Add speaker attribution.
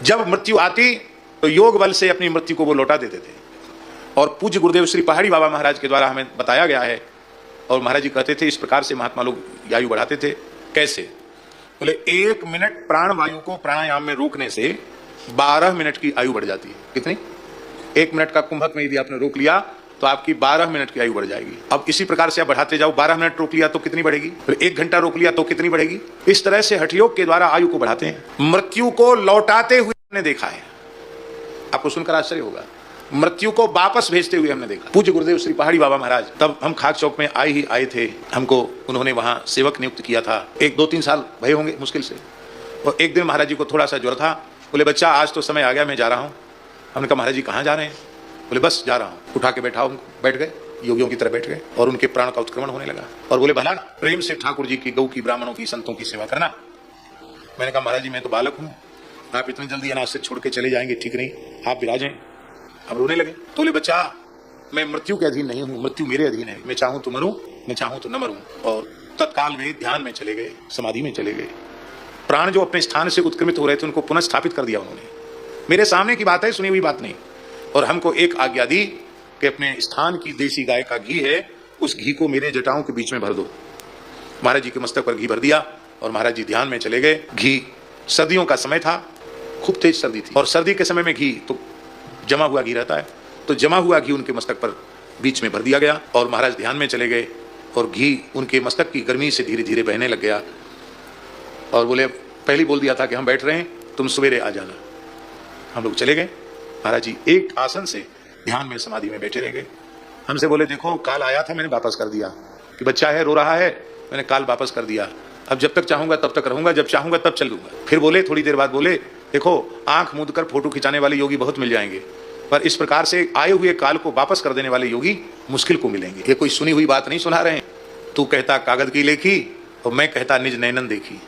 Speaker 1: जब मृत्यु आती तो योग बल से अपनी मृत्यु को वो लौटा देते थे। और पूज्य गुरुदेव श्री पहाड़ी बाबा महाराज के द्वारा हमें बताया गया है, और महाराज जी कहते थे इस प्रकार से महात्मा लोग आयु बढ़ाते थे। कैसे? बोले 1 मिनट प्राण वायु को प्राणायाम में रोकने से 12 मिनट की आयु बढ़ जाती है। कितनी? 1 मिनट का कुंभक में यदि आपने रोक लिया तो आपकी 12 मिनट की आयु बढ़ जाएगी। अब इसी प्रकार से आप बढ़ाते जाओ, 12 मिनट रोक लिया तो कितनी बढ़ेगी, फिर 1 घंटा रोक लिया तो कितनी बढ़ेगी। इस तरह से हठयोग के द्वारा आयु को बढ़ाते हैं। मृत्यु को लौटाते हुए हमने देखा है, आपको सुनकर आश्चर्य होगा। मृत्यु को वापस भेजते हुए हमने देखा। पूज्य गुरुदेव श्री पहाड़ी बाबा महाराज, तब हम खाक चौक में आए थे, हमको उन्होंने वहां सेवक नियुक्त किया था। 1-2-3 साल भय होंगे मुश्किल से। और एक दिन महाराज जी को थोड़ा सा ज्वर था, बोले बच्चा आज तो समय आ गया, मैं जा रहा हूँ। हमने कहा महाराज जी कहाँ जा रहे हैं? बोले बस जा रहा हूँ। उठा के बैठा, बैठ गए, योगियों की तरह बैठ गए, और उनके प्राण का उत्क्रमण होने लगा। और बोले भला प्रेम से ठाकुर जी की, गौ की, ब्राह्मणों की, संतों की सेवा करना। मैंने कहा महाराज जी मैं तो बालक हूँ, आप इतनी जल्दी अनाज से छोड़ के चले जाएंगे, ठीक नहीं, आप विराजें। हम रोने लगे। तो बोले बच्चा मैं मृत्यु के अधीन नहीं हूँ, मृत्यु मेरे अधीन है, मैं चाहूं तो मरूं, मैं चाहूं तो न मरूं। और तत्काल वे ध्यान में चले गए, समाधि में चले गए। प्राण जो अपने स्थान से उत्क्रमित हो रहे थे उनको पुनः स्थापित कर दिया उन्होंने। मेरे सामने की बात है, सुनी हुई बात नहीं। और हमको एक आज्ञा दी कि अपने स्थान की देसी गाय का घी है, उस घी को मेरे जटाओं के बीच में भर दो। महाराज जी के मस्तक पर घी भर दिया और महाराज जी ध्यान में चले गए। घी, सर्दियों का समय था, खूब तेज सर्दी थी, और सर्दी के समय में घी तो जमा हुआ घी रहता है, तो जमा हुआ घी उनके मस्तक पर बीच में भर दिया गया। और महाराज ध्यान में चले गए और घी उनके मस्तक की गर्मी से धीरे धीरे बहने लग गया। और बोले पहले बोल दिया था कि हम बैठ रहे हैं, तुम सवेरे आ जाना। हम लोग चले गए। महाराज जी एक आसन से ध्यान में समाधि में बैठे रह गए। हमसे बोले देखो काल आया था, मैंने वापस कर दिया, कि बच्चा है रो रहा है, मैंने काल वापस कर दिया। अब जब तक चाहूंगा तब तक रहूंगा, जब चाहूंगा तब चल दूंगा। फिर बोले थोड़ी देर बाद बोले देखो आंख मूंद कर फोटो खिंचाने वाले योगी बहुत मिल जाएंगे, पर इस प्रकार से आए हुए काल को वापस कर देने वाले योगी मुश्किल को मिलेंगे। ये कोई सुनी हुई बात नहीं सुना रहे हैं। तू कहता कागज की लेखी और मैं कहता निज नैनन देखी।